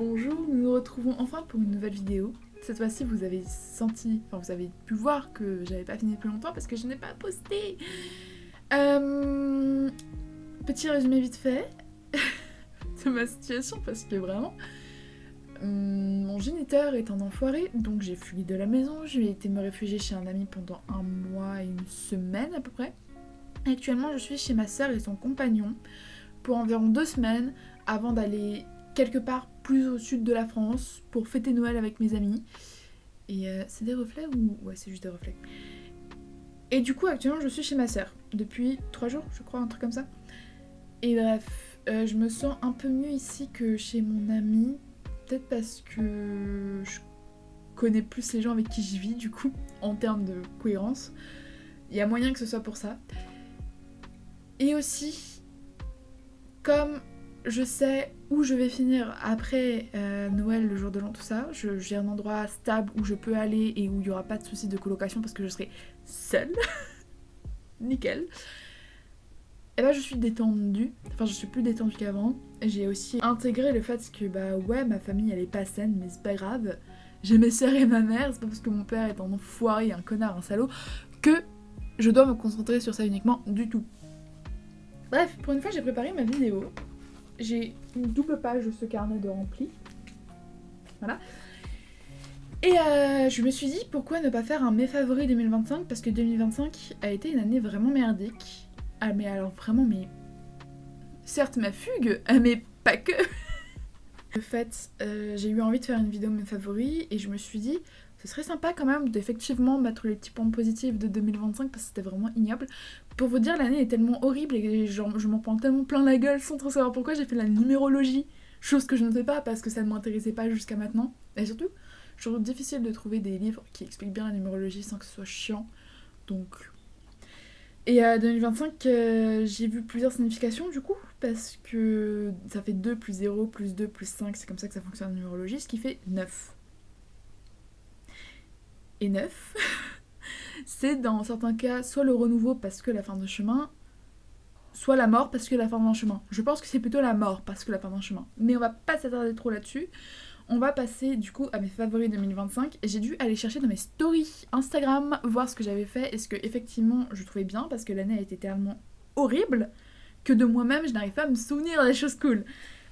Bonjour, nous nous retrouvons enfin pour une nouvelle vidéo. Cette fois-ci, vous avez vous avez pu voir que j'avais pas fini depuis longtemps parce que je n'ai pas posté. Petit résumé vite fait de ma situation parce que vraiment, mon géniteur est un enfoiré, donc j'ai fui de la maison. J'ai été me réfugier chez un ami pendant 1 mois et 1 semaine à peu près. Actuellement, je suis chez ma sœur et son compagnon pour environ 2 semaines avant d'aller quelque part plus au sud de la France pour fêter Noël avec mes amis. Et c'est des reflets ou... Ouais, c'est juste des reflets. Et du coup, actuellement, je suis chez ma sœur depuis 3 jours, je crois, un truc comme ça. Et bref, je me sens un peu mieux ici que chez mon ami. Peut-être parce que je connais plus les gens avec qui j'y vis, du coup, en termes de cohérence. Il y a moyen que ce soit pour ça. Et aussi, comme je sais où je vais finir après Noël, le jour de l'an, tout ça, j'ai un endroit stable où je peux aller et où il n'y aura pas de soucis de colocation parce que je serai seule. Nickel. Et bah je suis détendue, enfin je suis plus détendue qu'avant. J'ai aussi intégré le fait que bah ouais, ma famille elle est pas saine, mais c'est pas grave. J'ai mes soeurs et ma mère, c'est pas parce que mon père est un enfoiré, un connard, un salaud, que je dois me concentrer sur ça uniquement du tout. Bref, pour une fois j'ai préparé ma vidéo. J'ai une double page de ce carnet de rempli. Voilà. Et je me suis dit pourquoi ne pas faire un mes favoris 2025 parce que 2025 a été une année vraiment merdique. Ah mais alors vraiment mais... Certes ma fugue, mais pas que. De fait, j'ai eu envie de faire une vidéo mes favoris et je me suis dit ce serait sympa quand même d'effectivement mettre les petits points positifs de 2025 parce que c'était vraiment ignoble. Pour vous dire, l'année est tellement horrible et genre, je m'en prends tellement plein la gueule sans trop savoir pourquoi. J'ai fait la numérologie, chose que je ne fais pas parce que ça ne m'intéressait pas jusqu'à maintenant. Et surtout, je trouve difficile de trouver des livres qui expliquent bien la numérologie sans que ce soit chiant. Donc... Et 2025, j'ai vu plusieurs significations du coup, parce que ça fait 2 plus 0 plus 2 plus 5, c'est comme ça que ça fonctionne en numérologie, ce qui fait 9. Et 9, c'est dans certains cas soit le renouveau parce que la fin d'un chemin, soit la mort parce que la fin d'un chemin. Je pense que c'est plutôt la mort parce que la fin d'un chemin. Mais on va pas s'attarder trop là-dessus. On va passer du coup à mes favoris 2025. J'ai dû aller chercher dans mes stories Instagram, voir ce que j'avais fait et ce que effectivement je trouvais bien parce que l'année a été tellement horrible que de moi-même je n'arrive pas à me souvenir des choses cool.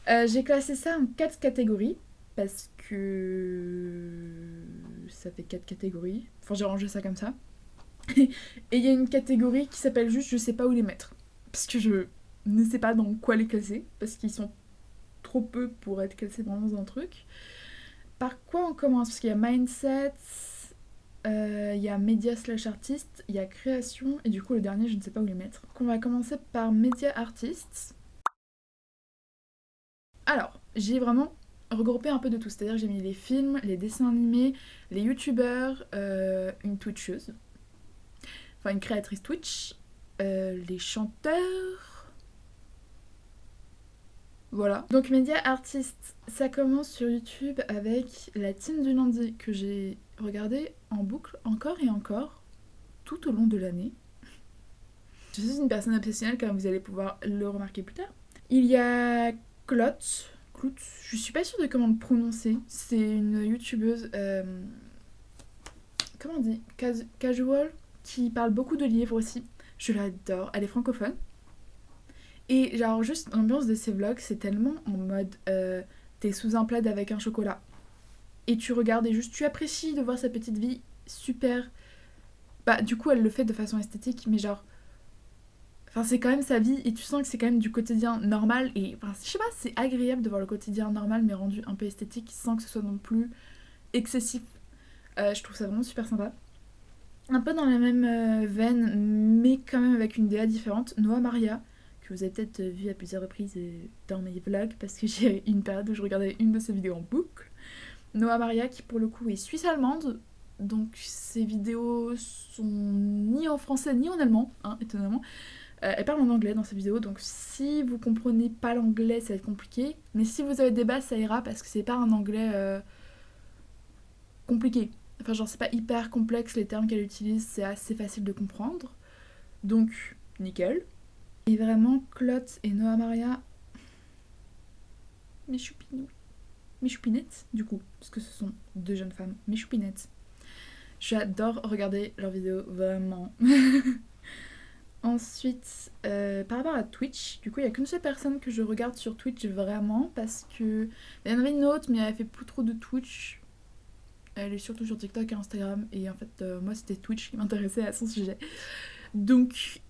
J'ai classé ça en 4 catégories parce que ça fait 4 catégories. Enfin j'ai rangé ça comme ça. Et il y a une catégorie qui s'appelle juste je sais pas où les mettre. Parce que je ne sais pas dans quoi les classer. Parce qu'ils sont trop peu pour être classés vraiment dans un truc. Par quoi on commence? Parce qu'il y a mindset, il y a média / artiste, il y a création, et du coup le dernier je ne sais pas où les mettre. Donc on va commencer par média artiste. Alors, j'ai vraiment regroupé un peu de tout, c'est-à-dire que j'ai mis les films, les dessins animés, les youtubeurs, une twitcheuse, enfin une créatrice Twitch, les chanteurs. Voilà. Donc média artiste, ça commence sur YouTube avec la team du lundi que j'ai regardé en boucle encore et encore tout au long de l'année. Je suis une personne obsessionnelle comme vous allez pouvoir le remarquer plus tard. Il y a Clout, je suis pas sûre de comment le prononcer. C'est une youtubeuse, comment on dit, casual, qui parle beaucoup de livres aussi. Je l'adore, elle est francophone. Et genre juste l'ambiance de ses vlogs, c'est tellement en mode t'es sous un plaid avec un chocolat. Et tu regardes et juste tu apprécies de voir sa petite vie super. Bah du coup elle le fait de façon esthétique, mais genre... Enfin c'est quand même sa vie et tu sens que c'est quand même du quotidien normal. Et enfin je sais pas, c'est agréable de voir le quotidien normal mais rendu un peu esthétique sans que ce soit non plus excessif. Je trouve ça vraiment super sympa. Un peu dans la même veine, mais quand même avec une DA différente, Noah Maria, que vous avez peut-être vu à plusieurs reprises dans mes vlogs, parce que j'ai une période où je regardais une de ses vidéos en boucle. Noah Maria, qui pour le coup est suisse-allemande, donc ses vidéos sont ni en français ni en allemand, hein, étonnamment. Elle parle en anglais dans ses vidéos, donc si vous comprenez pas l'anglais, ça va être compliqué. Mais si vous avez des bases, ça ira, parce que c'est pas un anglais compliqué. Enfin, genre, c'est pas hyper complexe les termes qu'elle utilise, c'est assez facile de comprendre. Donc, nickel. Et vraiment, Clout et Noah Maria, mes choupinous. mes choupinettes, du coup, parce que ce sont 2 jeunes femmes, mes choupinettes. J'adore regarder leurs vidéos, vraiment. Ensuite, par rapport à Twitch, du coup, il n'y a qu'une seule personne que je regarde sur Twitch vraiment, parce que... Il y en avait une autre, mais elle fait plus trop de Twitch. Elle est surtout sur TikTok et Instagram, et en fait, moi, c'était Twitch qui m'intéressait à son sujet. Donc,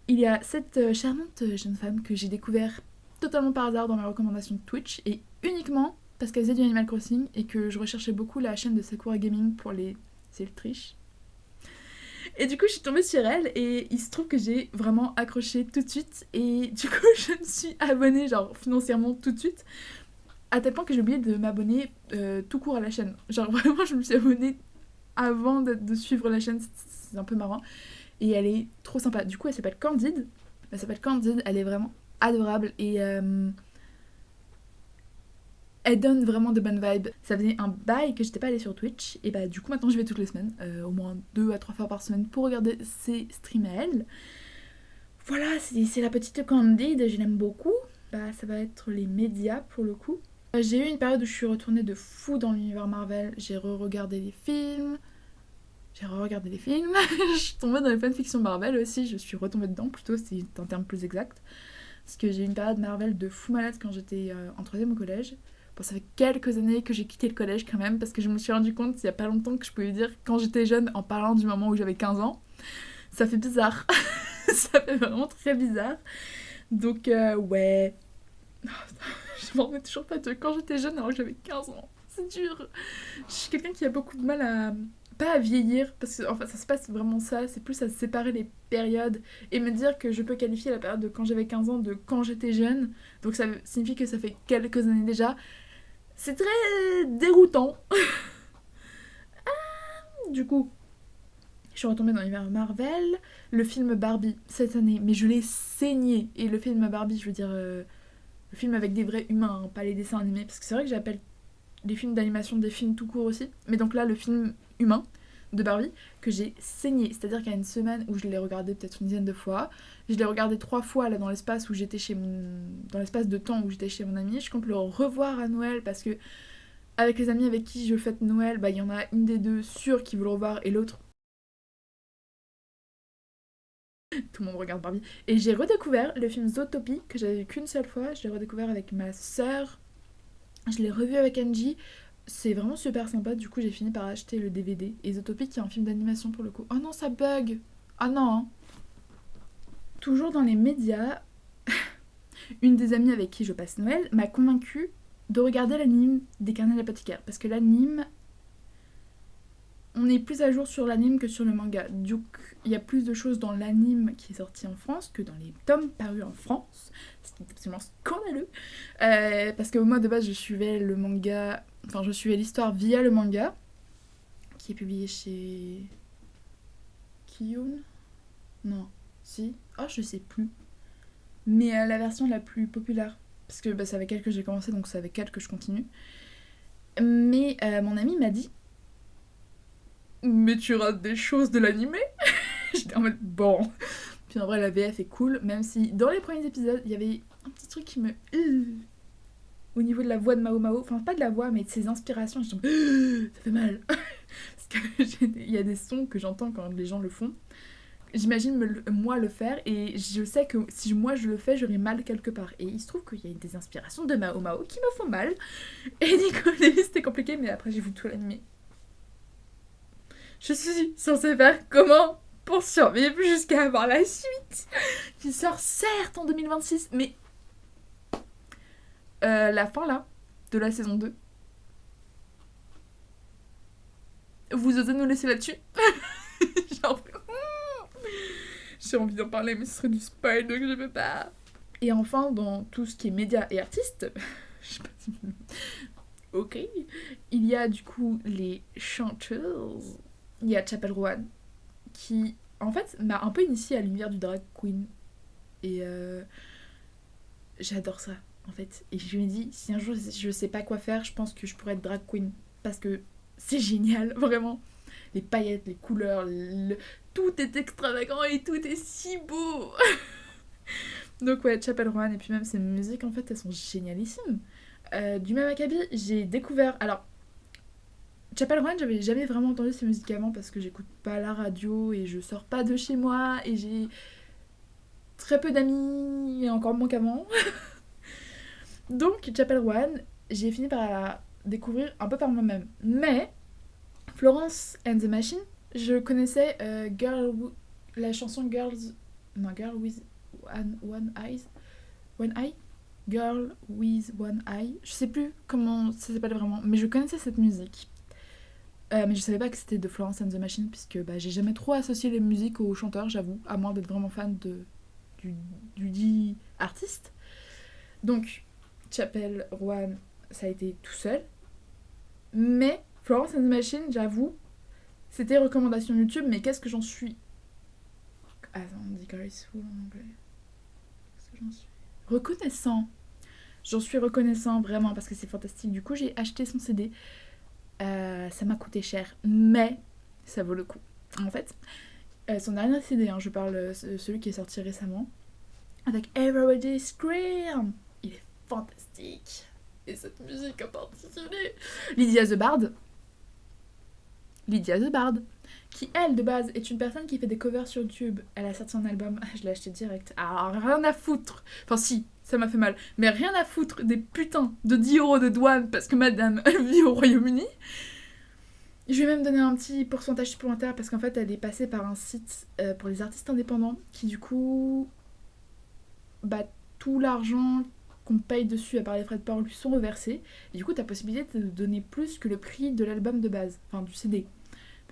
il y a cette charmante jeune femme que j'ai découvert totalement par hasard dans mes recommandations de Twitch, et uniquement parce qu'elle faisait du Animal Crossing, et que je recherchais beaucoup la chaîne de Sakura Gaming pour les... C'est le triche. Et du coup, je suis tombée sur elle et il se trouve que j'ai vraiment accroché tout de suite. Et du coup, je me suis abonnée, genre financièrement tout de suite, à tel point que j'ai oublié de m'abonner tout court à la chaîne. Genre vraiment, je me suis abonnée avant de suivre la chaîne, c'est un peu marrant. Et elle est trop sympa. Du coup, elle s'appelle Candide. Elle est vraiment adorable et elle donne vraiment de bonnes vibes. Ça faisait un bail que j'étais pas allée sur Twitch, et bah du coup maintenant je vais toutes les semaines, au moins 2 à 3 fois par semaine pour regarder ses streams à elle. Voilà, c'est la petite Candide, je l'aime beaucoup. Bah ça va être les médias pour le coup. J'ai eu une période où je suis retournée de fou dans l'univers Marvel, j'ai re-regardé les films. Je suis tombée dans les fanfictions Marvel aussi, je suis retombée dedans plutôt, c'est un terme plus exact. Parce que j'ai eu une période Marvel de fou malade quand j'étais en 3ème au collège. Bon, ça fait quelques années que j'ai quitté le collège quand même, parce que je me suis rendu compte il y a pas longtemps que je pouvais dire quand j'étais jeune en parlant du moment où j'avais 15 ans. Ça fait bizarre. Ça fait vraiment très bizarre. Donc, ouais. Je m'en remets toujours pas de quand j'étais jeune alors que j'avais 15 ans. C'est dur. Je suis quelqu'un qui a beaucoup de mal à... Pas à vieillir, parce que enfin, ça se passe vraiment ça, c'est plus à séparer les périodes et me dire que je peux qualifier la période de quand j'avais 15 ans de quand j'étais jeune. Donc ça signifie que ça fait quelques années déjà. C'est très déroutant. Du coup, je suis retombée dans l'univers Marvel. Le film Barbie cette année, mais je l'ai saigné. Et le film Barbie, je veux dire, le film avec des vrais humains, hein, pas les dessins animés. Parce que c'est vrai que j'appelle les films d'animation des films tout court aussi. Mais donc là, le film humain de Barbie, que j'ai saigné. C'est-à-dire qu'il y a une semaine où je l'ai regardé peut-être une dizaine de fois. Je l'ai regardé 3 fois là dans l'espace où j'étais chez mon... dans l'espace de temps où j'étais chez mon ami. Je compte le revoir à Noël parce que avec les amis avec qui je fête Noël, bah il y en a une des deux sûre qui veut le revoir et l'autre tout le monde regarde Barbie. Et j'ai redécouvert le film Zootopie que j'avais vu qu'une seule fois. Je l'ai redécouvert avec ma sœur. Je l'ai revu avec Angie. C'est vraiment super sympa. Du coup, j'ai fini par acheter le DVD. Et Zootopie qui est un film d'animation pour le coup. Oh non, ça bug. Ah non. Hein. Toujours dans les médias, une des amies avec qui je passe Noël m'a convaincue de regarder l'anime des Carnets d'apothicaire. Parce que l'anime, on est plus à jour sur l'anime que sur le manga. Du coup, il y a plus de choses dans l'anime qui est sorti en France que dans les tomes parus en France. Ce qui est absolument scandaleux. Parce que moi, de base, je suivais le manga... Enfin, je suivais l'histoire via le manga, qui est publié chez... Kiyun. Non. Si. Oh, je sais plus. Mais la version la plus populaire. Parce que bah, c'est avec elle que j'ai commencé, donc c'est avec elle que je continue. Mais mon ami m'a dit... Mais tu rates des choses de l'animé. J'étais en mode bon. Puis en vrai, la VF est cool, même si dans les premiers épisodes, il y avait un petit truc qui me... au niveau de la voix de Mao Mao. Enfin, pas de la voix, mais de ses inspirations. Je me ça fait mal. Parce qu'il y a des sons que j'entends quand les gens le font. J'imagine moi le faire et je sais que si moi je le fais, j'aurai mal quelque part. Et il se trouve qu'il y a des inspirations de Mao Mao qui me font mal. Et du coup, au début, c'était compliqué, mais après, j'ai vu tout l'animé. Je suis censée faire comment pour survivre jusqu'à avoir la suite qui sort certes en 2026, mais la fin là de la saison 2. Vous osez nous laisser là-dessus? Genre, j'ai envie d'en parler, mais ce serait du spoil donc je peux pas. Et enfin, dans tout ce qui est médias et artistes, je sais pas si... Ok, il y a du coup les chanteuses. Il y a Chapel Roan qui, en fait, m'a un peu initiée à l'univers du drag queen. Et j'adore ça, en fait. Et je me dis, si un jour je sais pas quoi faire, je pense que je pourrais être drag queen. Parce que c'est génial, vraiment. Les paillettes, les couleurs, tout est extravagant et tout est si beau. Donc ouais, Chapel Roan, et puis même ses musiques, en fait, elles sont génialissimes. Du même acabit, j'ai découvert... Alors, Chapel Roan, j'avais jamais vraiment entendu ces musiques avant parce que j'écoute pas la radio et je sors pas de chez moi et j'ai très peu d'amis et encore moins qu'avant. Donc, Chapel Roan, j'ai fini par la découvrir un peu par moi-même. Mais, Florence and the Machine, je connaissais la chanson Girl with One Eye. One Eye Girl with One Eye. Je sais plus comment ça s'appelle vraiment, mais je connaissais cette musique. Mais je savais pas que c'était de Florence and the Machine, puisque j'ai jamais trop associé les musiques aux chanteurs, j'avoue, à moins d'être vraiment fan du dit artiste. Donc, Chapel Roan, ça a été tout seul. Mais Florence and the Machine, j'avoue, c'était recommandation YouTube, mais qu'est-ce que j'en suis... Attends, on dit graceful en anglais. Qu'est-ce que j'en suis reconnaissant. J'en suis reconnaissant vraiment parce que c'est fantastique. Du coup, j'ai acheté son CD. Ça m'a coûté cher, mais ça vaut le coup. En fait, son dernier CD, je parle celui qui est sorti récemment, avec Everybody Scream. Il est fantastique. Et cette musique en particulier. Lydia the Bard, qui elle de base est une personne qui fait des covers sur YouTube. Elle a sorti un album, je l'ai acheté direct. Alors rien à foutre. Enfin si, ça m'a fait mal. Mais rien à foutre des putains de 10 € de douane parce que madame vit au Royaume-Uni. Je lui ai même donné un petit pourcentage supplémentaire parce qu'en fait elle est passée par un site pour les artistes indépendants qui du coup... tout l'argent qu'on paye dessus à part les frais de port lui sont reversés. Et du coup t'as possibilité de donner plus que le prix de l'album de base. Enfin du CD.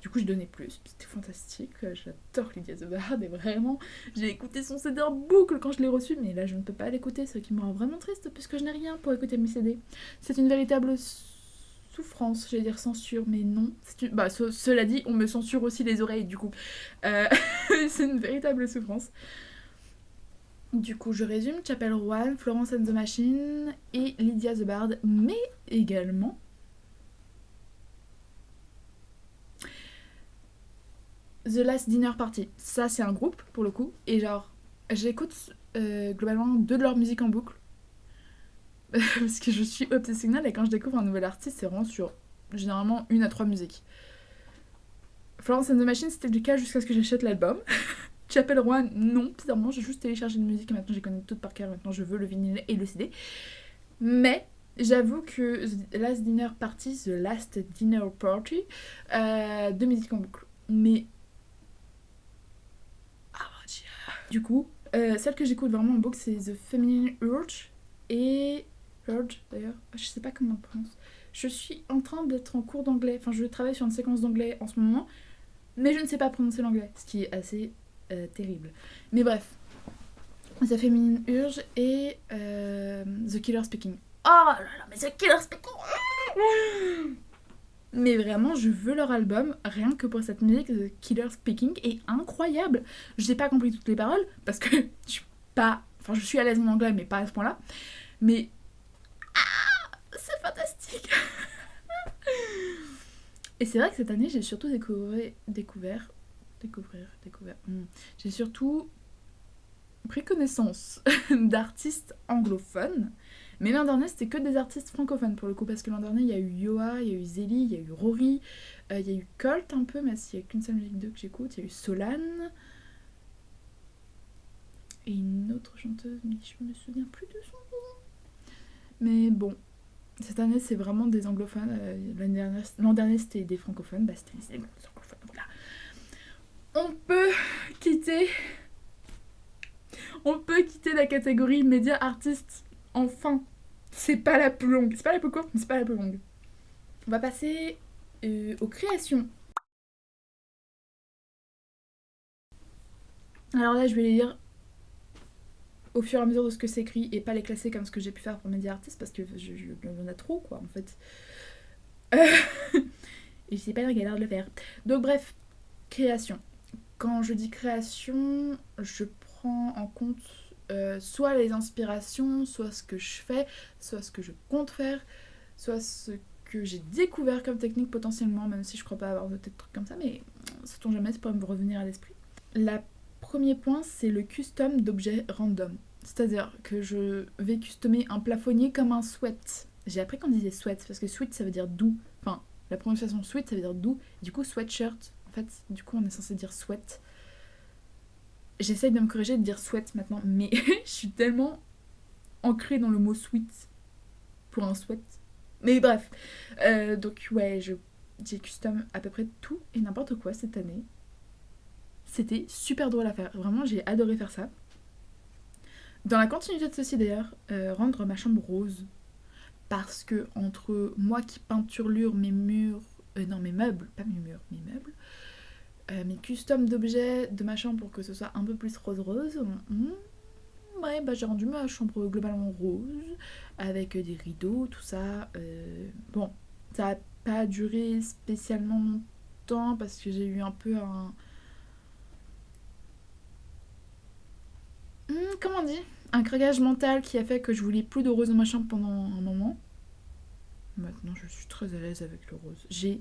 Du coup, je donnais plus. C'était fantastique. J'adore Lydia the Bard et vraiment, j'ai écouté son CD en boucle quand je l'ai reçu, mais là, je ne peux pas l'écouter, ce qui me rend vraiment triste puisque je n'ai rien pour écouter mes CD. C'est une véritable souffrance, j'allais dire censure, mais non. Cela dit, on me censure aussi les oreilles, du coup. C'est une véritable souffrance. Du coup, je résume. Chapel Roan, Florence and the Machine et Lydia the Bard, mais également... The Last Dinner Party, ça c'est un groupe pour le coup, et genre j'écoute globalement 2 de leurs musiques en boucle parce que je suis obsessionnelle et quand je découvre un nouvel artiste c'est vraiment sur généralement 1 à 3 musiques. Florence and the Machine c'était le cas jusqu'à ce que j'achète l'album. Chapel Roan non, bizarrement j'ai juste téléchargé une musique et maintenant j'ai connais toutes par cœur, maintenant je veux le vinyle et le CD. Mais j'avoue que The Last Dinner Party, 2 musiques en boucle. Mais du coup, celle que j'écoute vraiment en boucle, c'est The Feminine Urge. Et... Urge, d'ailleurs. Je sais pas comment on prononce. Je suis en train d'être en cours d'anglais. Enfin, je travaille sur une séquence d'anglais en ce moment. Mais je ne sais pas prononcer l'anglais. Ce qui est assez terrible. Mais bref. The Feminine Urge et The Killer Speaking. Oh là là, mais The Killer Speaking. Mais vraiment, je veux leur album, rien que pour cette musique. The Killer Speaking est incroyable. Je n'ai pas compris toutes les paroles, parce que je suis pas... Enfin, je suis à l'aise en anglais, mais pas à ce point-là. Mais... c'est fantastique. Et c'est vrai que cette année, j'ai surtout découvert... J'ai surtout pris connaissance d'artistes anglophones. Mais l'an dernier, c'était que des artistes francophones pour le coup, parce que l'an dernier, il y a eu Yoa, il y a eu Zélie, il y a eu Rory, il y a eu Colt un peu, mais s'il n'y a qu'une seule musique d'eux que j'écoute, il y a eu Solane, et une autre chanteuse, mais je me souviens plus de son nom. Mais bon, cette année, c'est vraiment des anglophones. L'an dernier, c'était des francophones, c'était des anglophones, voilà. On peut quitter la catégorie média artistes. Enfin, c'est pas la plus longue. C'est pas la plus courte, mais c'est pas la plus longue. On va passer aux créations. Alors là, je vais les lire au fur et à mesure de ce que c'est écrit et pas les classer comme ce que j'ai pu faire pour média artistes parce que il y en a trop, quoi, en fait. Et c'est pas la galère de le faire. Donc bref, création. Quand je dis création, je prends en compte soit les inspirations, soit ce que je fais, soit ce que je compte faire, soit ce que j'ai découvert comme technique potentiellement, même si je crois pas avoir de trucs comme ça, mais sait-on jamais, ça pourrait me revenir à l'esprit. Le premier point, c'est le custom d'objets random. C'est-à-dire que je vais customer un plafonnier comme un sweat. J'ai appris qu'on disait sweat, parce que sweet ça veut dire doux. Enfin, la prononciation sweet ça veut dire doux. Du coup, sweatshirt, en fait, du coup, on est censé dire sweat. J'essaye de me corriger de dire sweat maintenant, mais je suis tellement ancrée dans le mot sweet pour un sweat. Mais bref. Donc, ouais, j'ai custom à peu près tout et n'importe quoi cette année. C'était super drôle à faire. Vraiment, j'ai adoré faire ça. Dans la continuité de ceci d'ailleurs, rendre ma chambre rose. Parce que entre moi qui peinturlure mes murs, non mes meubles, pas mes murs, mes meubles, mes customs d'objets de ma chambre pour que ce soit un peu plus rose, ouais, bah j'ai rendu ma chambre globalement rose, avec des rideaux, tout ça. Bon, ça a pas duré spécialement longtemps parce que j'ai eu un peu un... comment on dit, un craquage mental qui a fait que je voulais plus de rose dans ma chambre pendant un moment. Maintenant, je suis très à l'aise avec le rose. J'ai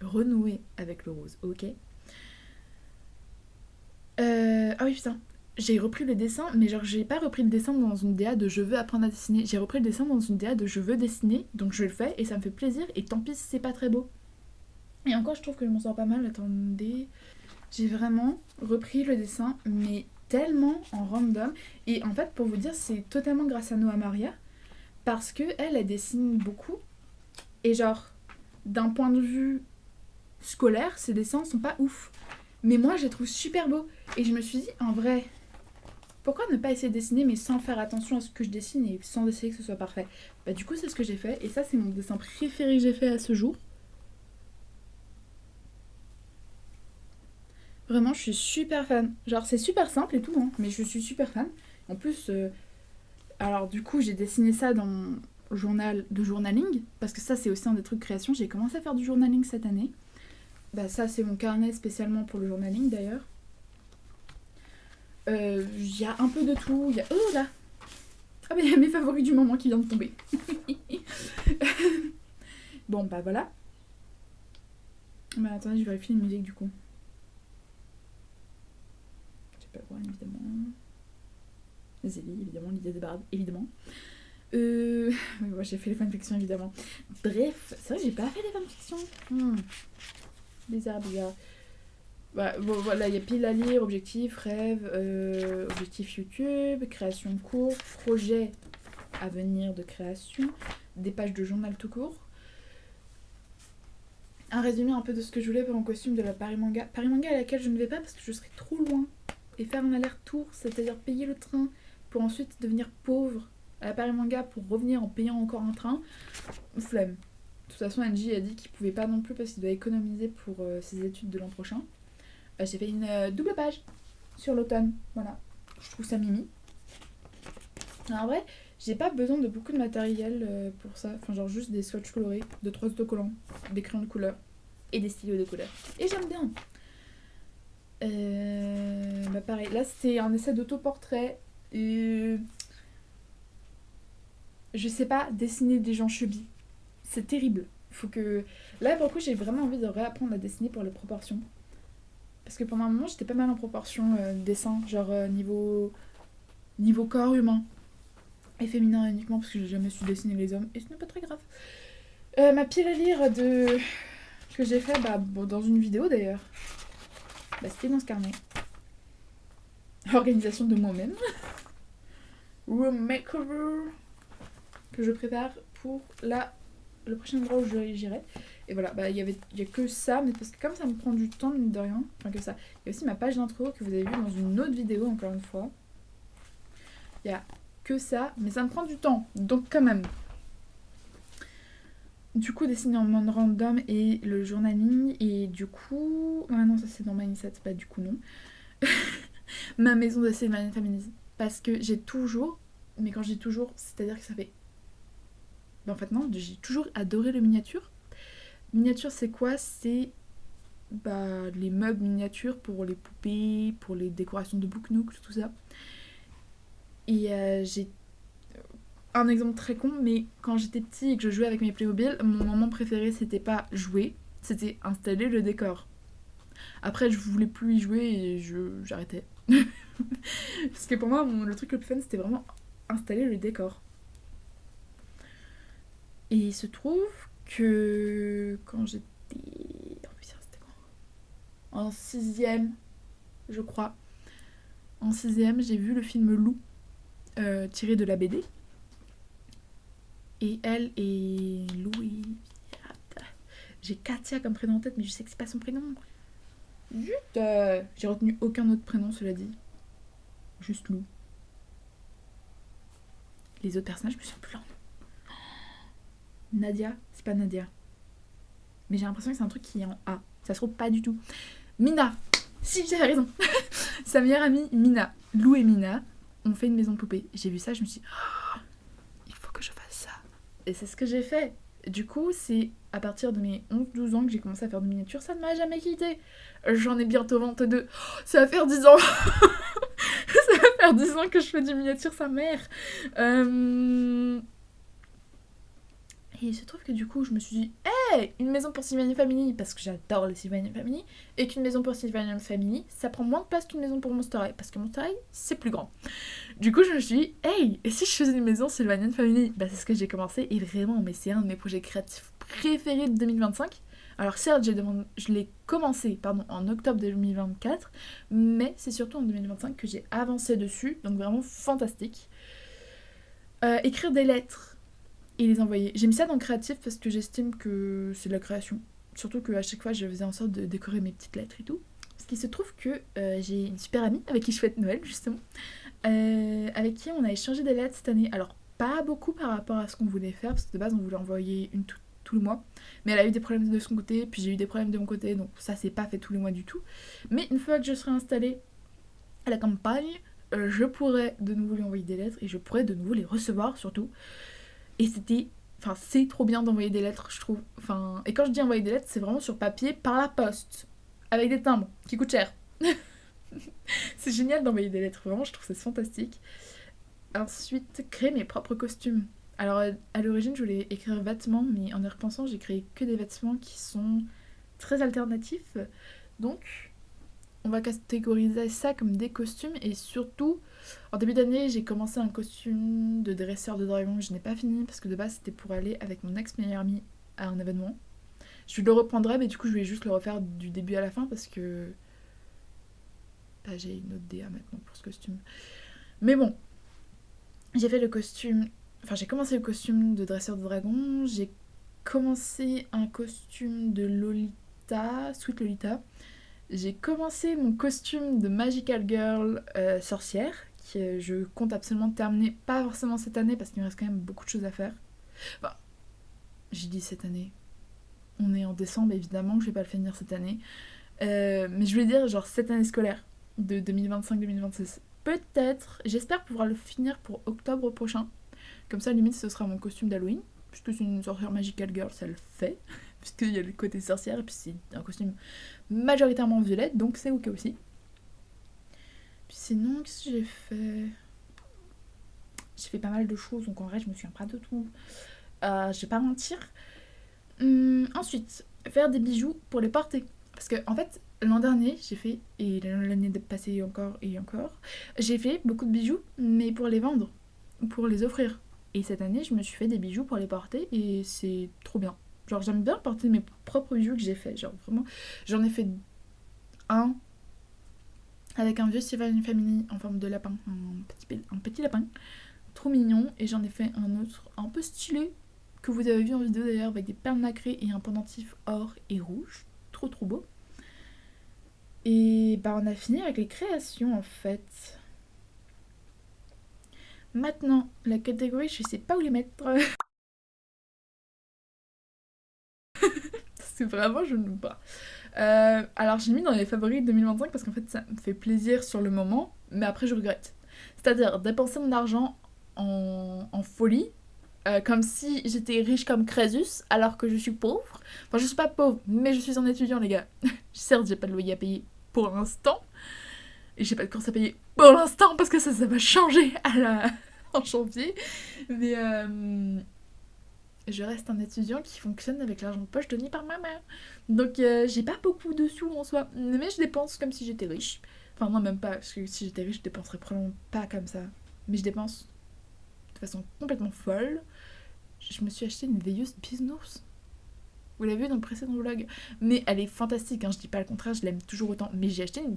renoué avec le rose, ok. Ah oui, putain. J'ai repris le dessin, mais genre, j'ai pas repris le dessin dans une DA de je veux apprendre à dessiner. J'ai repris le dessin dans une DA de je veux dessiner, donc je le fais et ça me fait plaisir. Et tant pis si c'est pas très beau. Et encore, je trouve que je m'en sors pas mal. Attendez. J'ai vraiment repris le dessin, mais tellement en random. Et en fait, pour vous dire, c'est totalement grâce à Noah Maria. Parce que elle dessine beaucoup. Et genre, d'un point de vue scolaire, ses dessins sont pas ouf. Mais moi, je les trouve super beaux. Et je me suis dit, en vrai, pourquoi ne pas essayer de dessiner, mais sans faire attention à ce que je dessine et sans essayer que ce soit parfait. Bah du coup, c'est ce que j'ai fait. Et ça, c'est mon dessin préféré que j'ai fait à ce jour. Vraiment, je suis super fan. Genre, c'est super simple et tout, hein, mais je suis super fan. En plus, alors du coup, j'ai dessiné ça dans mon journal de journaling, parce que ça, c'est aussi un des trucs création. J'ai commencé à faire du journaling cette année. Bah ça, c'est mon carnet spécialement pour le journaling, d'ailleurs. Y a un peu de tout. Y a... Oh là! Ah bah, il y a mes favoris du moment qui viennent de tomber. Bon, bah voilà. Bah attendez, je vérifie les musiques du coup. J'ai pas le droit, évidemment. Zélie, évidemment, l'idée de Barbe, évidemment. Moi j'ai fait les fanfictions, évidemment. Bref, c'est vrai que j'ai pas fait les fanfictions. Bizarre. Bah, bon, voilà, il y a pile à lire, objectif, rêve, objectif YouTube, création court, projet à venir de création, des pages de journal tout court. Un résumé un peu de ce que je voulais pour un costume de la Paris Manga. Paris Manga à laquelle je ne vais pas parce que je serai trop loin. Et faire un aller-retour, c'est-à-dire payer le train pour ensuite devenir pauvre à la Paris Manga pour revenir en payant encore un train. Flemme. De toute façon, Angie a dit qu'il pouvait pas non plus parce qu'il doit économiser pour ses études de l'an prochain. J'ai fait une double page sur l'automne. Voilà. Je trouve ça mimi. Alors, en vrai, j'ai pas besoin de beaucoup de matériel pour ça. Enfin, genre juste des swatchs colorés, 2-3 autocollants, des crayons de couleur et des stylos de couleur. Et j'aime bien. Bah pareil, là c'était un essai d'autoportrait. Je sais pas dessiner des gens chubis. C'est terrible. Faut que... Là pour le coup j'ai vraiment envie de réapprendre à dessiner pour les proportions. Parce que pendant un moment j'étais pas mal en proportion dessin, genre niveau corps humain. Et féminin uniquement parce que j'ai jamais su dessiner les hommes. Et ce n'est pas très grave. Ma pile à lire que j'ai fait dans une vidéo d'ailleurs. C'était dans ce carnet. Organisation de moi-même. Room makeover. Que je prépare pour le prochain endroit où j'irai. Et voilà, il y a que ça, mais parce que comme ça me prend du temps, mine de rien, enfin que ça. Il y a aussi ma page d'intro que vous avez vue dans une autre vidéo, encore une fois. Il y a que ça, mais ça me prend du temps, donc quand même. Du coup, dessiner en mode random et le journaling, et du coup... Ah non, ça c'est dans Mindset, pas du coup non. Ma maison de féminisme. Parce que j'ai toujours, mais quand je dis toujours, c'est-à-dire que ça fait... en fait non, j'ai toujours adoré le miniature. Miniature c'est quoi? C'est les meubles miniatures pour les poupées, pour les décorations de Book Nook, tout ça. Et j'ai un exemple très con, mais quand j'étais petite et que je jouais avec mes Playmobil, mon moment préféré c'était pas jouer, c'était installer le décor. Après je voulais plus y jouer et j'arrêtais. Parce que pour moi le truc le plus fun c'était vraiment installer le décor. Et il se trouve que quand j'étais... Oh putain, c'était quand? En sixième, je crois. En sixième, j'ai vu le film Lou, tiré de la BD. Et elle est Louis... J'ai Katia comme prénom en tête, mais je sais que c'est pas son prénom. Zut, j'ai retenu aucun autre prénom, cela dit. Juste Lou. Les autres personnages, je me souviens plus leur nom. Nadia, c'est pas Nadia. Mais j'ai l'impression que c'est un truc qui est en A. Ça se trouve pas du tout. Mina. Si, j'avais raison. Sa meilleure amie, Mina. Lou et Mina ont fait une maison de poupée. J'ai vu ça, je me suis dit, oh, il faut que je fasse ça. Et c'est ce que j'ai fait. Du coup, c'est à partir de mes 11-12 ans que j'ai commencé à faire des miniatures. Ça ne m'a jamais quitté. J'en ai bientôt 22. Oh, ça va faire 10 ans. Ça va faire 10 ans que je fais du miniature, sa mère. Et il se trouve que du coup, je me suis dit, hey, une maison pour Sylvania Family, parce que j'adore les Sylvania Family, et qu'une maison pour Sylvania Family, ça prend moins de place qu'une maison pour Monster High, parce que Monster High, c'est plus grand. Du coup, je me suis dit, hey, et si je faisais une maison Sylvania Family? Bah, c'est ce que j'ai commencé, et vraiment, mais c'est un de mes projets créatifs préférés de 2025. Alors certes, je l'ai commencé en octobre 2024, mais c'est surtout en 2025 que j'ai avancé dessus, donc vraiment fantastique. Écrire des lettres et les envoyer. J'ai mis ça dans le créatif parce que j'estime que c'est de la création. Surtout qu'à chaque fois, je faisais en sorte de décorer mes petites lettres et tout. Parce qu'il se trouve que j'ai une super amie avec qui je fête Noël, justement. Avec qui on a échangé des lettres cette année. Alors, pas beaucoup par rapport à ce qu'on voulait faire, parce que de base, on voulait envoyer une tout le mois. Mais elle a eu des problèmes de son côté, puis j'ai eu des problèmes de mon côté, donc ça s'est pas fait tous les mois du tout. Mais une fois que je serai installée à la campagne, je pourrai de nouveau lui envoyer des lettres et je pourrai de nouveau les recevoir, surtout. Et c'était... Enfin, c'est trop bien d'envoyer des lettres, je trouve. Enfin, et quand je dis envoyer des lettres, c'est vraiment sur papier, par la poste. Avec des timbres, qui coûtent cher. C'est génial d'envoyer des lettres, vraiment, je trouve ça fantastique. Ensuite, créer mes propres costumes. Alors, à l'origine, je voulais écrire vêtements, mais en y repensant, j'ai créé que des vêtements qui sont très alternatifs. Donc, on va catégoriser ça comme des costumes, et surtout... En début d'année, j'ai commencé un costume de dresseur de dragon que je n'ai pas fini parce que de base c'était pour aller avec mon ex-meilleur ami à un événement. Je le reprendrai, mais du coup je vais juste le refaire du début à la fin parce que bah, j'ai une autre DA maintenant pour ce costume. Mais bon, j'ai fait le costume, enfin j'ai commencé le costume de dresseur de dragon, j'ai commencé un costume de Lolita, Sweet Lolita. J'ai commencé mon costume de Magical Girl sorcière, que je compte absolument terminer, pas forcément cette année, parce qu'il me reste quand même beaucoup de choses à faire. Enfin, j'ai dit cette année. On est en décembre, évidemment que je vais pas le finir cette année. Mais je voulais dire, genre, cette année scolaire, de 2025-2026. Peut-être, j'espère pouvoir le finir pour octobre prochain. Comme ça, limite, ce sera mon costume d'Halloween. Puisque c'est une sorcière Magical Girl, ça le fait. Puisqu'il y a le côté sorcière, et puis c'est un costume majoritairement violette, donc c'est ok aussi. Puis sinon, qu'est-ce que j'ai fait? J'ai fait pas mal de choses, donc en vrai, je me souviens pas de tout. Je vais pas mentir. Ensuite, faire des bijoux pour les porter. Parce que, en fait, l'an dernier, j'ai fait, et l'année passée encore et encore, j'ai fait beaucoup de bijoux, mais pour les vendre, pour les offrir. Et cette année, je me suis fait des bijoux pour les porter, et c'est trop bien. Genre, j'aime bien porter mes propres bijoux que j'ai fait. Genre, vraiment, j'en ai fait un avec un vieux Sylvania Family en forme de lapin, un petit lapin, trop mignon. Et j'en ai fait un autre un peu stylé, que vous avez vu en vidéo d'ailleurs, avec des perles nacrées et un pendentif or et rouge. Trop trop beau. Et bah on a fini avec les créations en fait. Maintenant, la catégorie, je sais pas où les mettre. C'est vraiment, je ne sais pas. Alors j'ai mis dans les favoris 2025 parce qu'en fait ça me fait plaisir sur le moment, mais après je regrette. C'est-à-dire dépenser mon argent en folie, comme si j'étais riche comme Crésus, alors que je suis pauvre. Enfin je suis pas pauvre, mais je suis un étudiant les gars. Certes j'ai pas de loyer à payer pour l'instant, et j'ai pas de courses à payer pour l'instant parce que ça va changer en janvier, mais je reste un étudiant qui fonctionne avec l'argent de poche donné par ma mère. Donc j'ai pas beaucoup de sous en soi, mais je dépense comme si j'étais riche. Enfin non même pas, parce que si j'étais riche je dépenserais probablement pas comme ça. Mais je dépense de façon complètement folle. je me suis acheté une veilleuse bisounours. Vous l'avez vu dans le précédent vlog. Mais elle est fantastique, hein, je dis pas le contraire, je l'aime toujours autant. Mais j'ai acheté une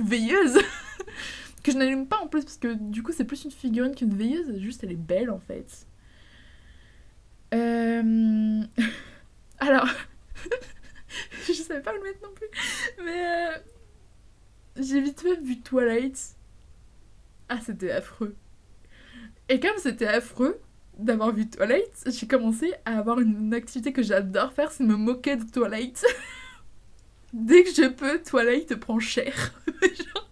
veilleuse que je n'allume pas en plus, parce que du coup c'est plus une figurine qu'une veilleuse, juste elle est belle en fait. Alors, je savais pas où le mettre non plus, mais j'ai vite fait vu Twilight. Ah, c'était affreux. Et comme c'était affreux d'avoir vu Twilight, j'ai commencé à avoir une activité que j'adore faire, c'est me moquer de Twilight. Dès que je peux, Twilight prend cher. Genre,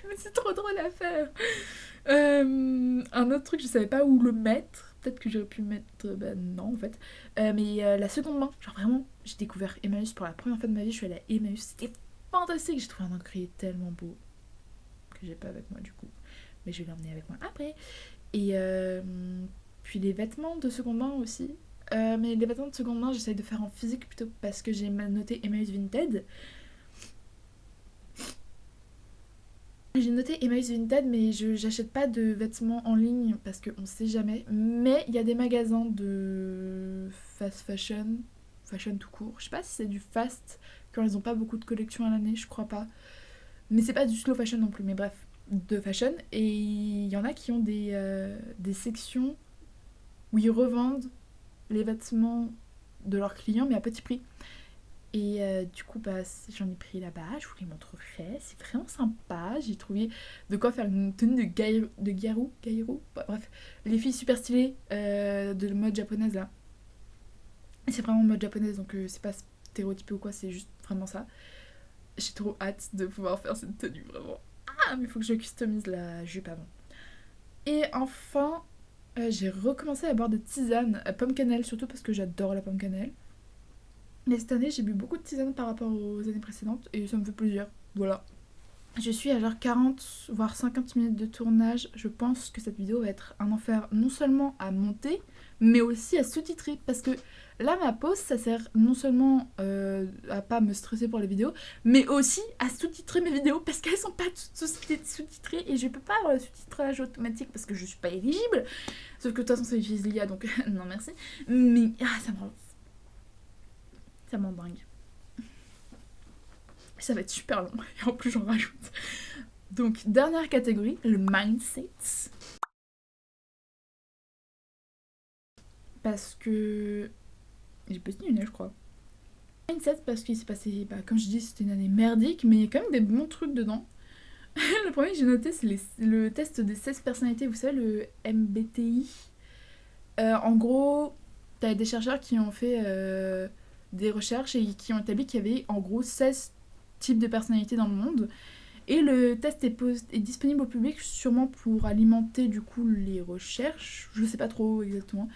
mais c'est trop drôle à faire. Un autre truc, je savais pas où le mettre. Peut-être que j'aurais pu le mettre. Bah non, en fait. Mais la seconde main, genre vraiment, j'ai découvert Emmaüs pour la première fois de ma vie. Je suis allée à Emmaüs. C'était fantastique. J'ai trouvé un encrier tellement beau que j'ai pas avec moi du coup. Mais je vais l'emmener avec moi après. Et puis les vêtements de seconde main aussi. Mais les vêtements de seconde main, j'essaye de faire en physique plutôt parce que j'ai noté Emmaüs Vinted. J'ai noté Emmaüs Vinted, mais j'achète pas de vêtements en ligne parce qu'on sait jamais. Mais il y a des magasins de fast fashion, fashion tout court. Je sais pas si c'est du fast quand ils ont pas beaucoup de collections à l'année, je crois pas. Mais c'est pas du slow fashion non plus, mais bref, de fashion. Et il y en a qui ont des sections où ils revendent les vêtements de leurs clients, mais à petit prix. Et du coup, bah, j'en ai pris là-bas, je vous les montrerai, c'est vraiment sympa. J'ai trouvé de quoi faire une tenue de Garou, bah, bref, les filles super stylées de mode japonaise là. C'est vraiment mode japonaise, donc c'est pas stéréotypé ou quoi, c'est juste vraiment ça. J'ai trop hâte de pouvoir faire cette tenue, vraiment. Ah, mais il faut que je customise la jupe avant. Et enfin, j'ai recommencé à boire des tisanes à pomme cannelle, surtout parce que j'adore la pomme cannelle. Mais cette année, j'ai bu beaucoup de tisanes par rapport aux années précédentes et ça me fait plaisir. Voilà. Je suis à genre 40 voire 50 minutes de tournage. Je pense que cette vidéo va être un enfer non seulement à monter, mais aussi à sous-titrer. Parce que là, ma pause, ça sert non seulement à pas me stresser pour les vidéos, mais aussi à sous-titrer mes vidéos parce qu'elles sont pas toutes sous-titrées et je peux pas avoir le sous-titrage automatique parce que je suis pas éligible. Sauf que de toute façon, ça utilise l'IA donc non merci. Mais ça m'endingue. Ça va être super long et en plus j'en rajoute. Donc dernière catégorie, le mindset. Parce que j'ai petit une, je crois. Mindset parce qu'il s'est passé, bah, comme je dis, c'était une année merdique, mais il y a quand même des bons trucs dedans. Le premier que j'ai noté, c'est le test des 16 personnalités, vous savez, le MBTI. En gros, t'as des chercheurs qui ont fait des recherches et qui ont établi qu'il y avait en gros 16 types de personnalités dans le monde. Et le test est disponible au public, sûrement pour alimenter du coup les recherches. Je sais pas trop exactement.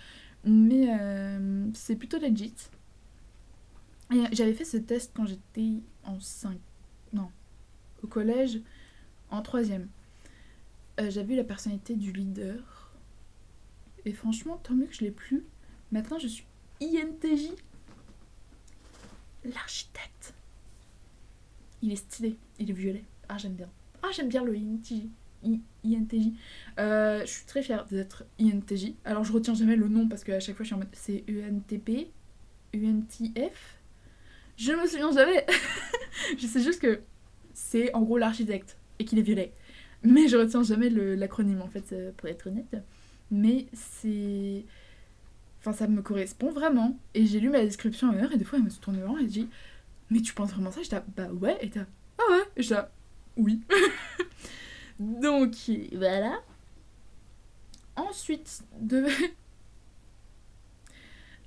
Mais c'est plutôt legit. Et j'avais fait ce test quand j'étais en 5... Non, au collège, en 3ème. J'avais vu la personnalité du leader. Et franchement, tant mieux que je l'ai plus. Maintenant, je suis INTJ. L'architecte. Il est stylé, il est violet. Ah, j'aime bien. Ah, j'aime bien le INTJ. INTJ. Je suis très fière d'être INTJ. Alors, je retiens jamais le nom parce qu'à chaque fois, je suis en mode c'est ENTP, UNTF. Je me souviens jamais. Je sais juste que c'est en gros l'architecte et qu'il est violet. Mais je retiens jamais l'acronyme en fait, pour être honnête. Mais c'est. Enfin, ça me correspond vraiment. Et j'ai lu ma description à l'heure et des fois, elle me se tourne devant et dit mais tu penses vraiment ça? J'étais bah ouais. Et t'as ah ouais. Et j'étais oui. Donc voilà. Ensuite,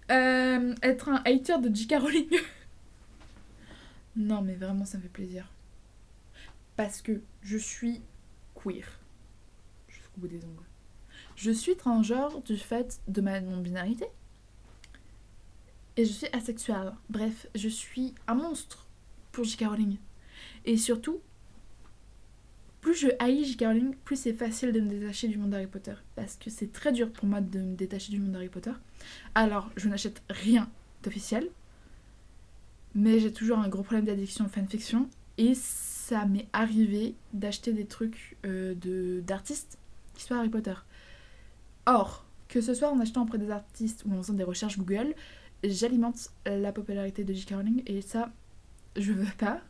être un hater de J.K. Rowling. Non mais vraiment ça me fait plaisir. Parce que je suis queer. Jusqu'au bout des ongles. Je suis transgenre du fait de ma non-binarité. Et je suis asexuelle. Bref, je suis un monstre pour J.K. Rowling. Et surtout, plus je haïs J.K. Rowling, plus c'est facile de me détacher du monde d'Harry Potter. Parce que c'est très dur pour moi de me détacher du monde d'Harry Potter. Alors, je n'achète rien d'officiel. Mais j'ai toujours un gros problème d'addiction aux fanfiction. Et ça m'est arrivé d'acheter des trucs d'artistes qui soient Harry Potter. Or, Que ce soit en achetant auprès des artistes ou en faisant des recherches Google, j'alimente la popularité de J.K. Rowling et ça, je veux pas.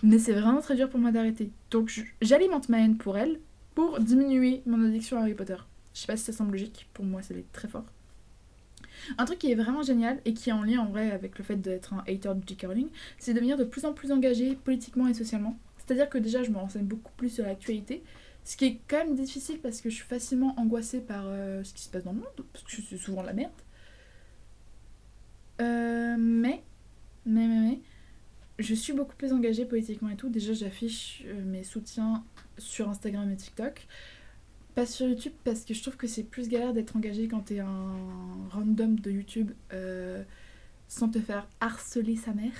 Mais c'est vraiment très dur pour moi d'arrêter. Donc j'alimente ma haine pour elle pour diminuer mon addiction à Harry Potter. Je sais pas si ça semble logique, pour moi ça l'est très fort. Un truc qui est vraiment génial et qui est en lien en vrai avec le fait d'être un hater de J.K. Rowling, c'est de devenir de plus en plus engagé politiquement et socialement. C'est-à-dire que déjà je me renseigne beaucoup plus sur l'actualité, ce qui est quand même difficile parce que je suis facilement angoissée par ce qui se passe dans le monde, parce que c'est souvent la merde. Mais, je suis beaucoup plus engagée politiquement et tout. Déjà j'affiche mes soutiens sur Instagram et TikTok. Pas sur YouTube parce que je trouve que c'est plus galère d'être engagé quand t'es un random de YouTube sans te faire harceler sa mère.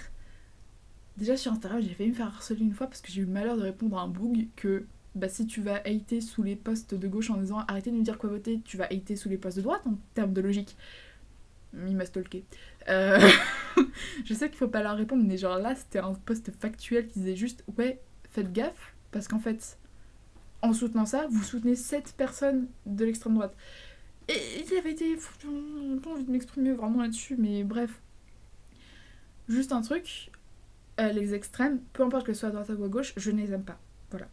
Déjà sur Instagram j'ai failli me faire harceler une fois parce que j'ai eu le malheur de répondre à un bug que si tu vas hater sous les posts de gauche en disant arrêtez de me dire quoi voter, tu vas hater sous les posts de droite en termes de logique. Il m'a stalké. Je sais qu'il faut pas leur répondre mais genre là c'était un post factuel qui disait juste ouais faites gaffe parce qu'en fait en soutenant ça, vous soutenez 7 personnes de l'extrême droite. Et il avait été... J'ai pas envie de m'exprimer vraiment là-dessus, mais bref. Juste un truc, les extrêmes, peu importe que ce soit à droite ou à gauche, je ne les aime pas. Voilà.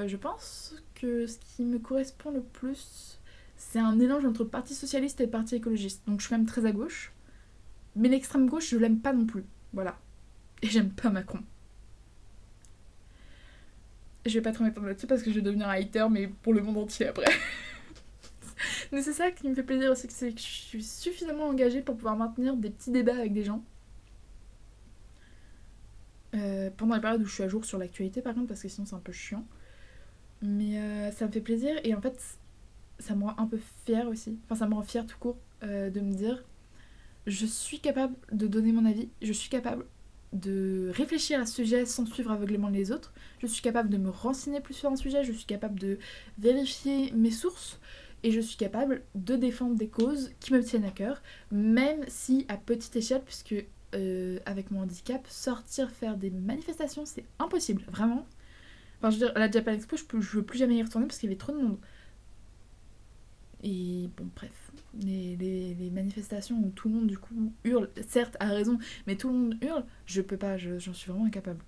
Je pense que ce qui me correspond le plus, c'est un mélange entre parti socialiste et parti écologiste. Donc je suis quand même très à gauche. Mais l'extrême gauche, je l'aime pas non plus. Voilà. Et j'aime pas Macron. Je vais pas trop m'étendre là-dessus parce que je vais devenir un hater, mais pour le monde entier après. Mais c'est ça qui me fait plaisir aussi, c'est que je suis suffisamment engagée pour pouvoir maintenir des petits débats avec des gens. Pendant les périodes où je suis à jour sur l'actualité par contre, parce que sinon c'est un peu chiant. Mais ça me fait plaisir et en fait ça me rend un peu fière aussi. Enfin ça me rend fière tout court de me dire je suis capable de donner mon avis, je suis capable de réfléchir à ce sujet sans suivre aveuglément les autres, je suis capable de me renseigner plus sur un sujet, je suis capable de vérifier mes sources et je suis capable de défendre des causes qui me tiennent à cœur, même si à petite échelle, puisque avec mon handicap, sortir faire des manifestations c'est impossible, vraiment. Enfin je veux dire, à la Japan Expo je veux plus jamais y retourner parce qu'il y avait trop de monde. Et bon bref, les manifestations où tout le monde du coup hurle, certes a raison, mais tout le monde hurle, je peux pas, j'en suis vraiment incapable.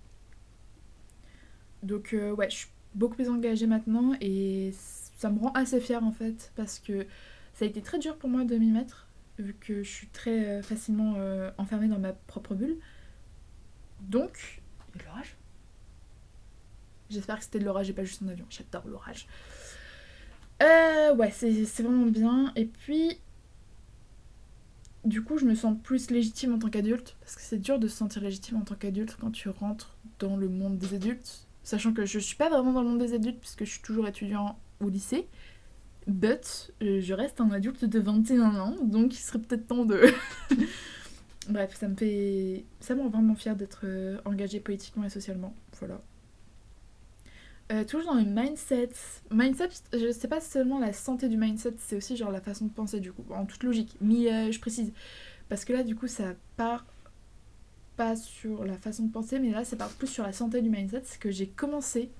Donc ouais, je suis beaucoup plus engagée maintenant et ça me rend assez fière en fait, parce que ça a été très dur pour moi de m'y mettre, vu que je suis très facilement enfermée dans ma propre bulle. Donc, il y a de l'orage. J'espère que c'était de l'orage et pas juste un avion, j'adore l'orage. Ouais, c'est vraiment bien. Et puis, du coup, je me sens plus légitime en tant qu'adulte. Parce que c'est dur de se sentir légitime en tant qu'adulte quand tu rentres dans le monde des adultes. Sachant que je suis pas vraiment dans le monde des adultes puisque je suis toujours étudiant au lycée. But, je reste un adulte de 21 ans. Donc il serait peut-être temps de... Bref, ça me rend vraiment fière d'être engagée politiquement et socialement. Voilà. Toujours dans le mindset. Mindset, je sais pas seulement la santé du mindset, c'est aussi genre la façon de penser du coup, en toute logique. Mais je précise, parce que là du coup ça part pas sur la façon de penser, mais là ça part plus sur la santé du mindset. C'est que j'ai commencé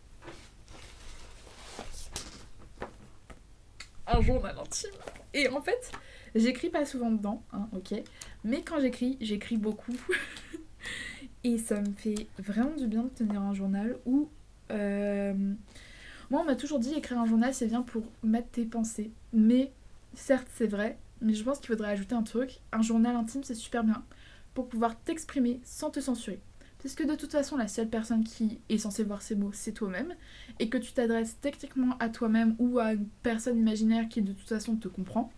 un journal intime. Et en fait, j'écris pas souvent dedans, hein, ok. Mais quand j'écris beaucoup. Et ça me fait vraiment du bien de tenir un journal où... Moi on m'a toujours dit écrire un journal c'est bien pour mettre tes pensées, mais certes c'est vrai, mais je pense qu'il faudrait ajouter un truc, un journal intime c'est super bien pour pouvoir t'exprimer sans te censurer, puisque de toute façon la seule personne qui est censée voir ces mots c'est toi-même, et que tu t'adresses techniquement à toi-même ou à une personne imaginaire qui de toute façon te comprend,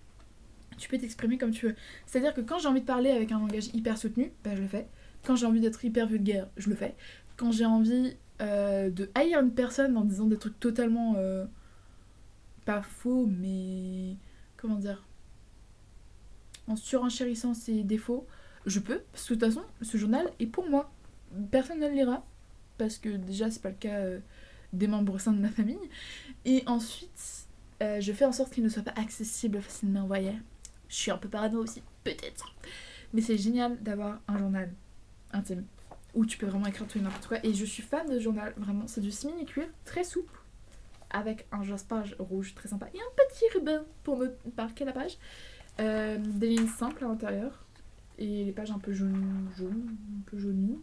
tu peux t'exprimer comme tu veux. C'est à dire que quand j'ai envie de parler avec un langage hyper soutenu, je le fais. Quand j'ai envie d'être hyper vulgaire, je le fais. Quand j'ai envie de haïr une personne en disant des trucs totalement pas faux, mais comment dire, en surenchérissant ses défauts, je peux, parce que de toute façon ce journal est pour moi, personne ne le lira, parce que déjà c'est pas le cas des membres au sein de ma famille, et ensuite je fais en sorte qu'il ne soit pas accessible facilement, vous voyez. Je suis un peu parano aussi, peut-être, mais c'est génial d'avoir un journal intime où tu peux vraiment écrire tout et n'importe quoi. Et je suis fan de ce journal, vraiment. C'est du simili-cuir, très souple. avec un jospage rouge très sympa et un petit ruban pour me marquer la page. Des lignes simples à l'intérieur et les pages un peu jaunes, un peu jaunies.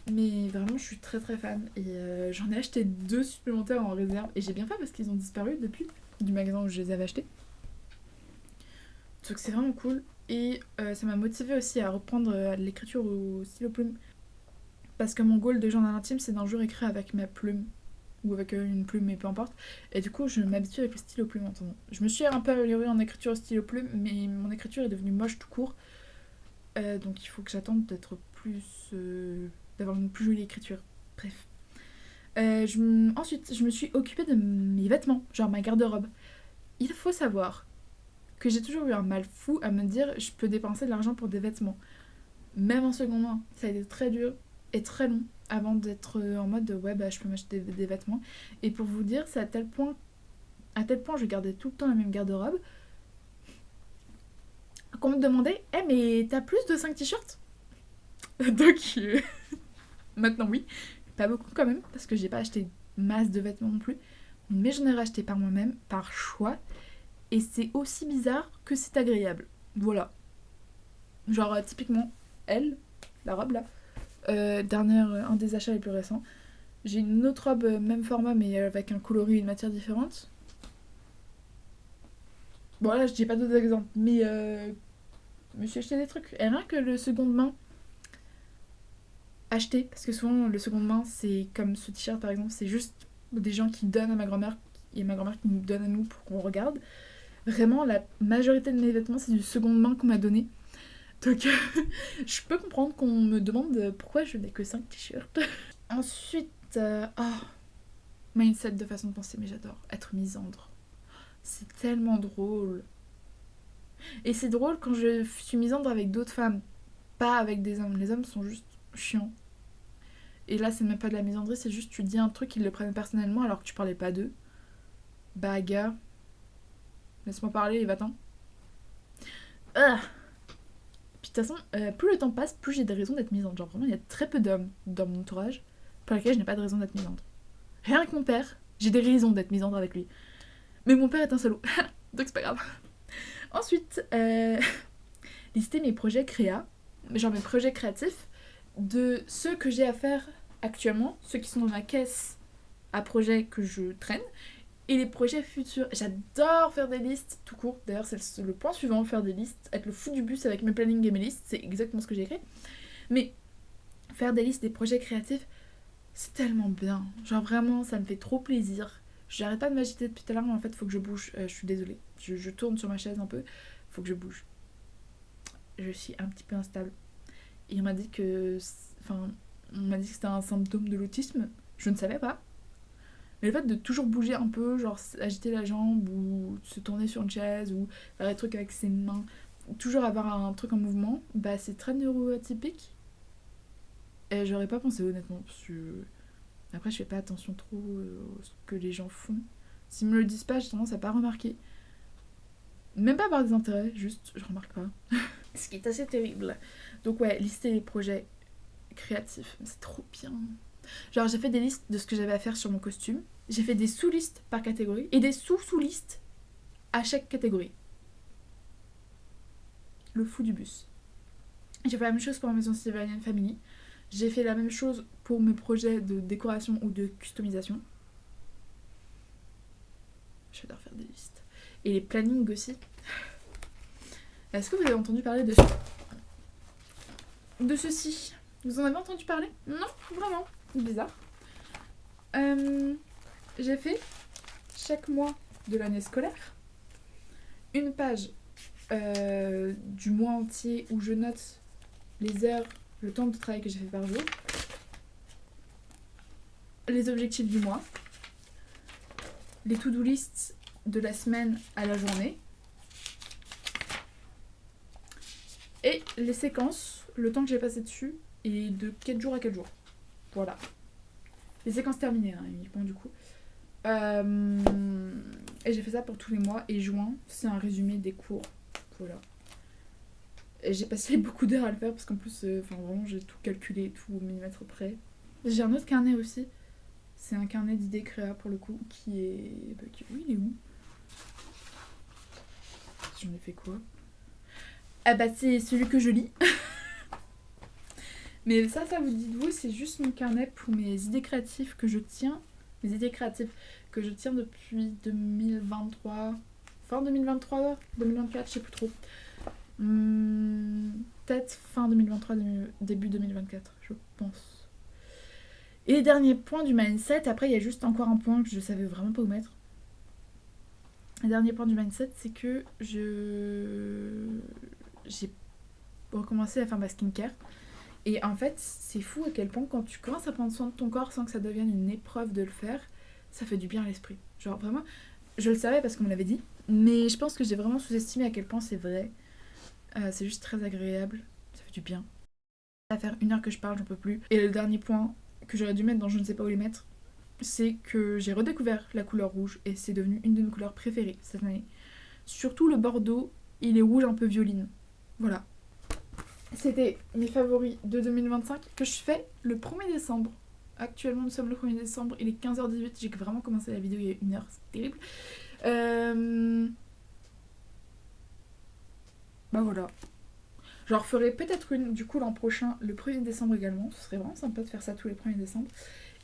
Mais vraiment, je suis très très fan et j'en ai acheté 2 supplémentaires en réserve et j'ai bien fait parce qu'ils ont disparu depuis du magasin où je les avais achetés. Donc c'est vraiment cool et ça m'a motivée aussi à reprendre l'écriture au stylo plume parce que mon goal de journal intime c'est d'un jour écrire avec ma plume ou avec une plume mais peu importe et du coup je m'habitue avec le stylo plume en ce moment. Je me suis un peu améliorée en écriture au stylo plume mais mon écriture est devenue moche tout court donc il faut que j'attende d'être plus... d'avoir une plus jolie écriture. Bref. Ensuite, je me suis occupée de mes vêtements, genre ma garde-robe. Il faut savoir que j'ai toujours eu un mal fou à me dire je peux dépenser de l'argent pour des vêtements. Même en seconde main, ça a été très dur et très long avant d'être en mode ouais bah je peux m'acheter des vêtements. Et pour vous dire, c'est à tel point je gardais tout le temps la même garde-robe qu'on me demandait mais t'as plus de 5 t-shirts? Donc maintenant oui, pas beaucoup quand même parce que j'ai pas acheté masse de vêtements non plus, mais j'en ai racheté par moi-même, par choix, et c'est aussi bizarre que c'est agréable. Voilà. Genre typiquement elle, la robe là, un des achats les plus récents. J'ai une autre robe même format mais avec un coloris et une matière différente. Bon là je dis pas d'autres exemples, mais je me suis acheté des trucs. Et rien que le seconde main acheter, parce que souvent le seconde main c'est comme ce t-shirt par exemple, c'est juste des gens qui donnent à ma grand-mère et ma grand-mère qui nous donne à nous pour qu'on regarde. Vraiment la majorité de mes vêtements c'est du seconde main qu'on m'a donné. Donc je peux comprendre qu'on me demande pourquoi je n'ai que 5 t-shirts. Ensuite, mindset de façon de penser, mais j'adore être misandre. C'est tellement drôle. Et c'est drôle quand je suis misandre avec d'autres femmes, pas avec des hommes. Les hommes sont juste chiants. Et là, c'est même pas de la misandrie, c'est juste tu dis un truc, ils le prennent personnellement alors que tu parlais pas d'eux. Bah, gars, laisse-moi parler et va-t'en. Ah. Puis de toute façon, plus le temps passe, plus j'ai des raisons d'être misandre. Genre vraiment, il y a très peu d'hommes dans mon entourage pour lesquels je n'ai pas de raison d'être misandre. Rien que mon père, j'ai des raisons d'être misandre avec lui. Mais mon père est un salaud, donc c'est pas grave. Ensuite, lister mes projets créa, genre mes projets créatifs, de ceux que j'ai à faire actuellement, ceux qui sont dans ma caisse à projets que je traîne, et les projets futurs. J'adore faire des listes, tout court. D'ailleurs, c'est le point suivant, faire des listes, être le fou du bus avec mes plannings et mes listes, c'est exactement ce que j'ai écrit. Mais faire des listes des projets créatifs, c'est tellement bien. Genre vraiment, ça me fait trop plaisir. J'arrête pas de m'agiter depuis tout à l'heure, mais en fait, faut que je bouge. Je suis désolée. Je tourne sur ma chaise un peu. Faut que je bouge. Je suis un petit peu instable. Et on m'a dit que... Enfin, on m'a dit que c'était un symptôme de l'autisme. Je ne savais pas. Mais le fait de toujours bouger un peu, genre agiter la jambe ou se tourner sur une chaise ou faire des trucs avec ses mains, toujours avoir un truc en mouvement, bah c'est très neuroatypique. Et j'aurais pas pensé honnêtement, parce que après je fais pas attention trop à ce que les gens font. S'ils me le disent pas, j'ai tendance à pas remarquer. Même pas par des intérêts, juste je remarque pas. Ce qui est assez terrible. Donc ouais, lister les projets créatifs, c'est trop bien. Genre j'ai fait des listes de ce que j'avais à faire sur mon costume. J'ai fait des sous-listes par catégorie et des sous-sous-listes à chaque catégorie. Le fou du bus. J'ai fait la même chose pour ma maison Sylvanian Family. J'ai fait la même chose pour mes projets de décoration ou de customisation. J'adore faire des listes. Et les plannings aussi. Est-ce que vous avez entendu parler de ceci? Vous en avez entendu parler? Non, vraiment. Bizarre. J'ai fait chaque mois de l'année scolaire une page du mois entier où je note les heures, le temps de travail que j'ai fait par jour, les objectifs du mois, les to-do list de la semaine à la journée et les séquences, le temps que j'ai passé dessus et de quel jour à quel jour. Voilà. Les séquences terminées, hein, uniquement du coup. Et j'ai fait ça pour tous les mois. Et juin, c'est un résumé des cours. Voilà. Et j'ai passé beaucoup d'heures à le faire parce qu'en plus, vraiment, j'ai tout calculé, tout au millimètre près. J'ai un autre carnet aussi C'est un carnet d'idées créa pour le coup qui est... Oui, il est où? J'en ai fait quoi? Ah bah c'est celui que je lis. Mais ça vous dites-vous, c'est juste mon carnet pour mes idées créatives que je tiens. Mes idées créatives que je tiens depuis 2023. Fin 2023, 2024, je sais plus trop. Peut-être fin 2023, début 2024, je pense. Et dernier point du mindset, après il y a juste encore un point que je savais vraiment pas où mettre. Le dernier point du mindset, c'est que j'ai recommencé à faire ma skincare. Et en fait, c'est fou à quel point quand tu commences à prendre soin de ton corps sans que ça devienne une épreuve de le faire, ça fait du bien à l'esprit. Genre vraiment, je le savais parce qu'on me l'avait dit, mais je pense que j'ai vraiment sous-estimé à quel point c'est vrai. C'est juste très agréable, ça fait du bien. Ça va faire 1 heure que je parle, j'en peux plus. Et le dernier point que j'aurais dû mettre dans je ne sais pas où les mettre, c'est que j'ai redécouvert la couleur rouge et c'est devenu une de mes couleurs préférées cette année. Surtout le bordeaux, il est rouge un peu violine. Voilà. C'était mes favoris de 2025 que je fais le 1er décembre. Actuellement, nous sommes le 1er décembre, il est 15h18. J'ai vraiment commencé la vidéo il y a 1 heure, c'est terrible. Bah voilà. J'en referai peut-être une du coup l'an prochain, le 1er décembre également. Ce serait vraiment sympa de faire ça tous les 1er décembre.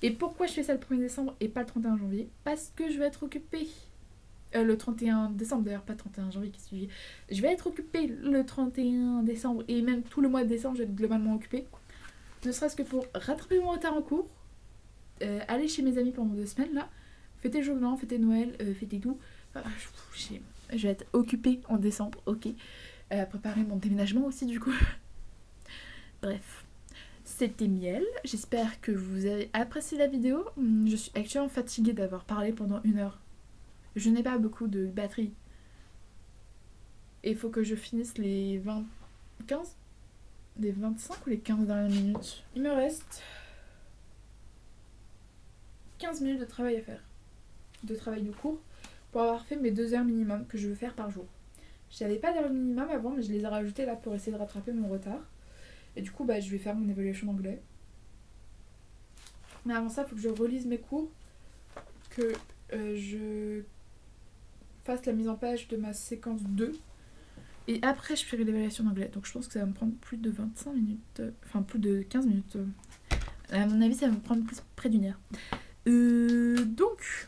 Et pourquoi je fais ça le 1er décembre et pas le 31 janvier? Parce que je vais être occupée. Le 31 décembre d'ailleurs, pas 31 janvier qui suit. Je vais être occupée le 31 décembre et même tout le mois de décembre, je vais être globalement occupée. Ne serait-ce que pour rattraper mon retard en cours, aller chez mes amis pendant 2 semaines là, fêter le jour de l'an, fêter Noël, fêter tout. Je vais être occupée en décembre, ok. Préparer mon déménagement aussi du coup. Bref. C'était Miel, j'espère que vous avez apprécié la vidéo. Je suis actuellement fatiguée d'avoir parlé pendant 1 heure. Je n'ai pas beaucoup de batterie. Et il faut que je finisse les 15 les 25 ou les 15 dernières minutes. Il me reste 15 minutes de travail à faire. De travail de cours pour avoir fait mes 2 heures minimum que je veux faire par jour. J'avais pas d'heures minimum avant, mais je les ai rajoutées là pour essayer de rattraper mon retard. Et du coup, je vais faire mon évaluation d'anglais. Mais avant ça, il faut que je relise mes cours, que je fasse la mise en page de ma séquence 2. Et après, je ferai l'évaluation d'anglais. Donc je pense que ça va me prendre plus de 25 minutes. Enfin, plus de 15 minutes. À mon avis, ça va me prendre près d'1 heure. Donc...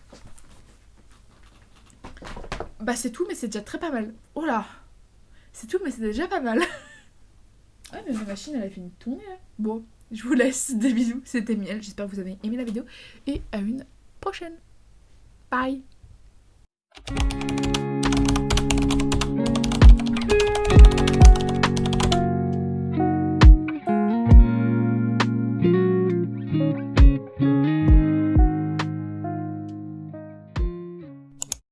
c'est tout, mais c'est déjà très pas mal. Oh là! C'est tout, mais c'est déjà pas mal. Ouais, mais ma machine, elle a fini de tourner. Hein. Bon, je vous laisse. Des bisous. C'était Miel. J'espère que vous avez aimé la vidéo. Et à une prochaine. Bye!